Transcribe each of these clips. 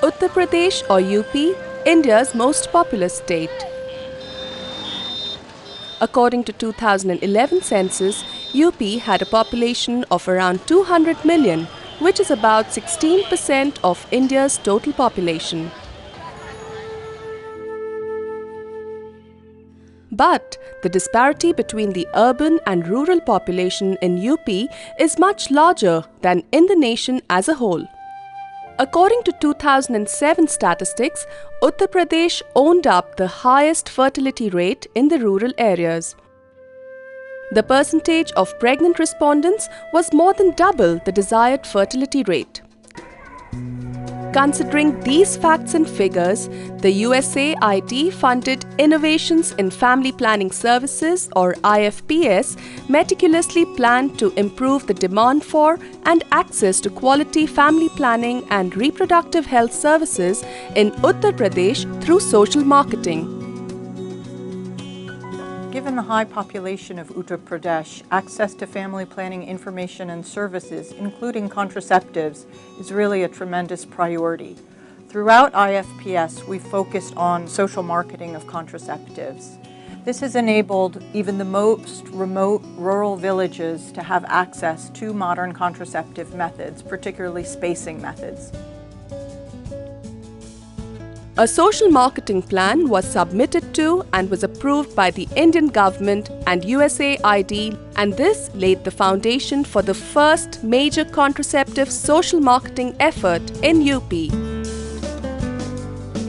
Uttar Pradesh or UP, India's most populous state. According to 2011 census, UP had a population of around 200 million, which is about 16% of India's total population. But the disparity between the urban and rural population in UP is much larger than in the nation as a whole. According to 2007 statistics, Uttar Pradesh owned up the highest fertility rate in the rural areas. The percentage of pregnant respondents was more than double the desired fertility rate. Considering these facts and figures, the USAID funded Innovations in Family Planning Services or IFPS meticulously planned to improve the demand for and access to quality family planning and reproductive health services in Uttar Pradesh through social marketing. Given the high population of Uttar Pradesh, access to family planning information and services, including contraceptives, is really a tremendous priority. Throughout IFPS, we focused on social marketing of contraceptives. This has enabled even the most remote rural villages to have access to modern contraceptive methods, particularly spacing methods. A social marketing plan was submitted to and was approved by the Indian government and USAID, and this laid the foundation for the first major contraceptive social marketing effort in UP.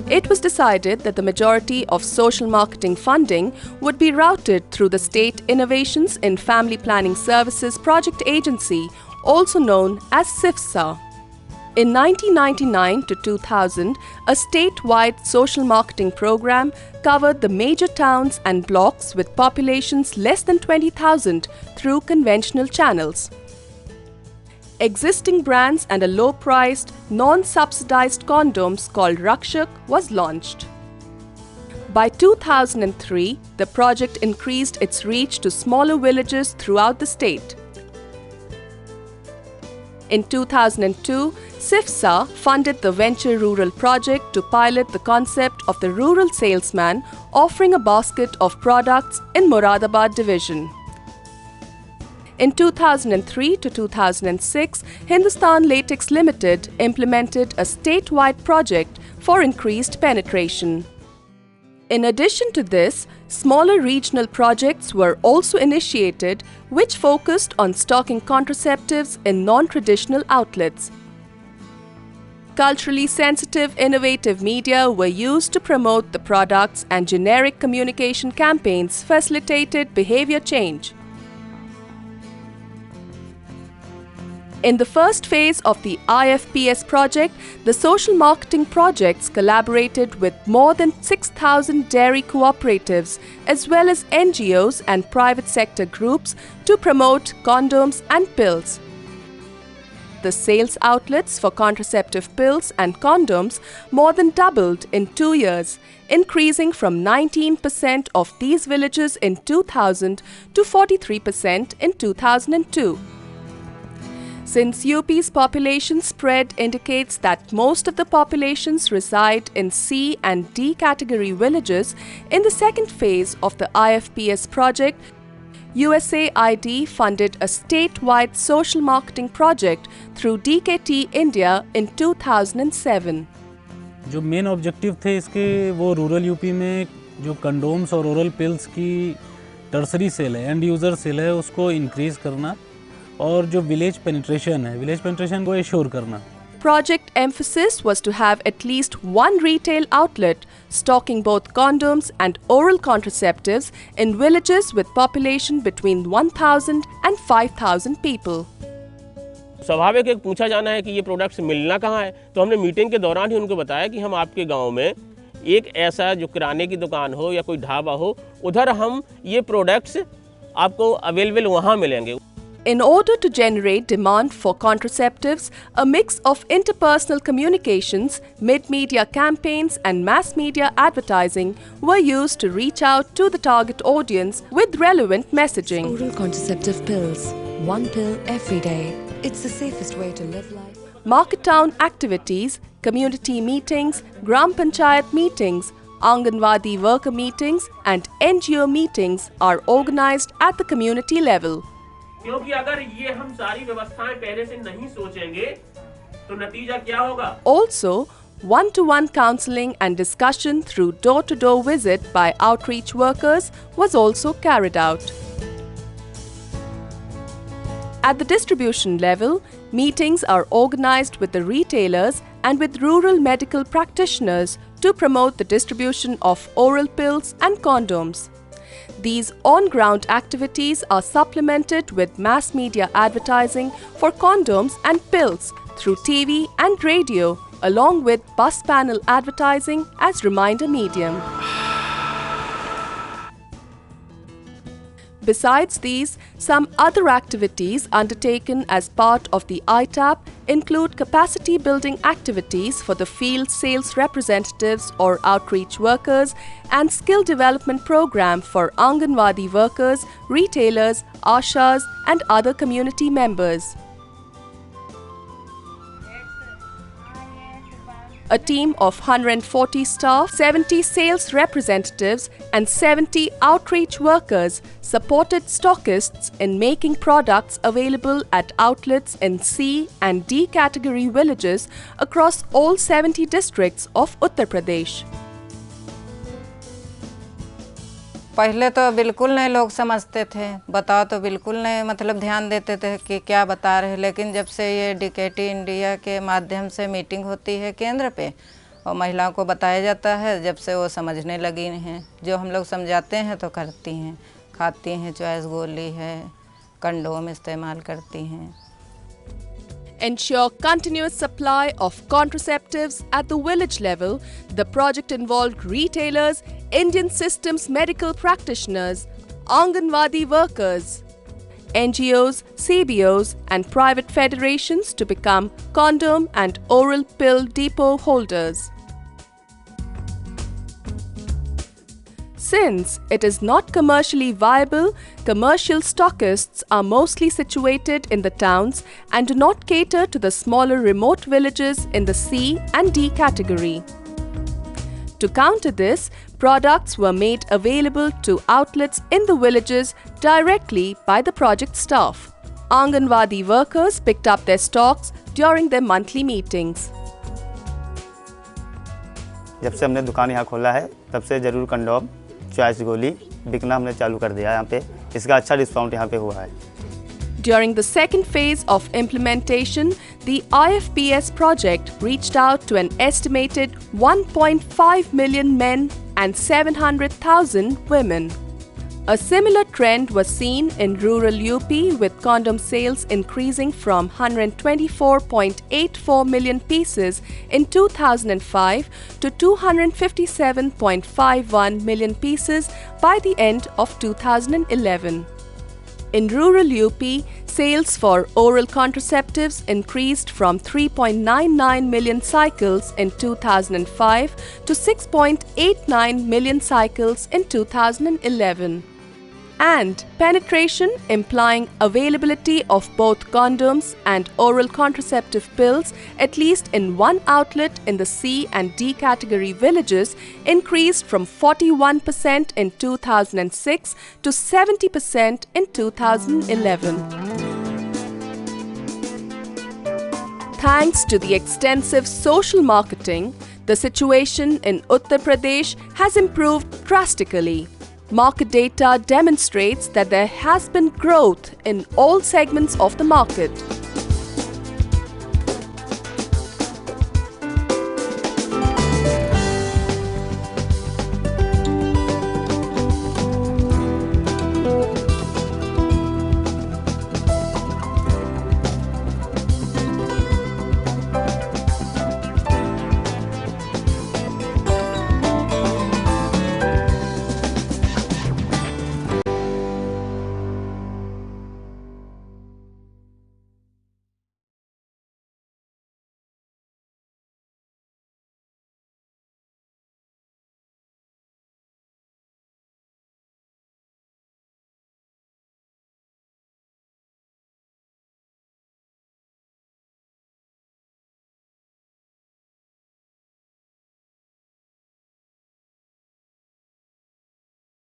It was decided that the majority of social marketing funding would be routed through the State Innovations in Family Planning Services Project Agency, also known as SIFSA. In 1999 to 2000, a statewide social marketing program covered the major towns and blocks with populations less than 20,000 through conventional channels. Existing brands and a low-priced, non-subsidized condoms called Rakshak was launched. By 2003, the project increased its reach to smaller villages throughout the state. In 2002, SIFSA funded the Venture Rural project to pilot the concept of the rural salesman offering a basket of products in Moradabad division. In 2003 to 2006, Hindustan Latex Limited implemented a statewide project for increased penetration. In addition to this, smaller regional projects were also initiated which focused on stocking contraceptives in non-traditional outlets. Culturally sensitive, innovative media were used to promote the products, and generic communication campaigns facilitated behavior change. In the first phase of the IFPS project, the social marketing projects collaborated with more than 6,000 dairy cooperatives as well as NGOs and private sector groups to promote condoms and pills. The sales outlets for contraceptive pills and condoms more than doubled in 2 years, increasing from 19% of these villages in 2000 to 43% in 2002. Since UP's population spread indicates that most of the populations reside in C and D category villages, in the second phase of the IFPS project, USAID funded a statewide social marketing project through DKT India in 2007. जो main objective थे इसके वो rural UP में जो condoms और oral pills की tertiary cell है, end user cell है, उसको इंक्रीज़ करना और जो विलेज पेनिट्रेशन को एश्योर करना. Project emphasis was to have at least one retail outlet stocking both condoms and oral contraceptives in villages with population between 1,000 and 5,000 people. स्वाभाविक एक पूछा जाना है कि ये प्रोडक्ट्स मिलना कहाँ है, तो हमने मीटिंग के दौरान ही उनको बताया कि हम आपके गांव में एक ऐसा जो किराने की दुकान हो या कोई ढाबा हो, उधर हम ये प्रोडक्ट्स आपको अवेलेबल वहाँ मिलेंगे. In order to generate demand for contraceptives, a mix of interpersonal communications, mid-media campaigns and mass media advertising were used to reach out to the target audience with relevant messaging. Oral contraceptive pills. One pill every day. It's the safest way to live life. market town activities, community meetings, Gram Panchayat meetings, Anganwadi worker meetings and NGO meetings are organized at the community level. क्योंकि अगर ये हम सारी व्यवस्थाएं पहले से नहीं सोचेंगे तो नतीजा क्या होगा? Also, one-to-one counseling and discussion through door-to-door visit by outreach workers was also carried out. At the distribution level, meetings are organized with the retailers and with rural medical practitioners to promote the distribution of oral pills and condoms. These on-ground activities are supplemented with mass media advertising for condoms and pills through TV and radio, along with bus panel advertising as reminder medium. Besides these, some other activities undertaken as part of the ITAP include capacity building activities for the field sales representatives or outreach workers and skill development program for Anganwadi workers, retailers, ashas and other community members. A team of 140 staff, 70 sales representatives and 70 outreach workers supported stockists in making products available at outlets in C and D category villages across all 70 districts of Uttar Pradesh. पहले तो बिल्कुल नहीं लोग समझते थे, बताओ तो बिल्कुल नहीं मतलब ध्यान देते थे कि क्या बता रहे, लेकिन जब से ये डीकेटी इंडिया के माध्यम से मीटिंग होती है केंद्र पे और महिलाओं को बताया जाता है, जब से वो समझने लगी हैं, जो हम लोग समझाते हैं तो करती हैं, खाती हैं, चॉइस गोली है, कंडोम इस्तेमाल करती हैं. Ensure continuous supply of contraceptives at the village level. The project involved retailers, Indian Systems medical practitioners, Anganwadi workers, NGOs, CBOs and private federations to become condom and oral pill depot holders. Since it is not commercially viable, commercial stockists are mostly situated in the towns and do not cater to the smaller remote villages in the C and D category. To counter this, products were made available to outlets in the villages directly by the project staff. Anganwadi workers picked up their stocks during their monthly meetings. जब से हमने दुकान यहाँ खोला है तब से ज़रूर कंडोम चॉइस गोली बिकना हमने चालू कर दिया यहाँ पे, इसका अच्छा डिस्काउंट यहाँ पे हुआ है. During the second phase of implementation, the IFPS project reached out to an estimated 1.5 million men and 700,000 women. A similar trend was seen in rural UP with condom sales increasing from 124.84 million pieces in 2005 to 257.51 million pieces by the end of 2011. In rural UP, sales for oral contraceptives increased from 3.99 million cycles in 2005 to 6.89 million cycles in 2011. And penetration, implying availability of both condoms and oral contraceptive pills at least in one outlet in the C and D category villages, increased from 41% in 2006 to 70% in 2011. Thanks to the extensive social marketing, the situation in Uttar Pradesh has improved drastically. Market data demonstrates that there has been growth in all segments of the market.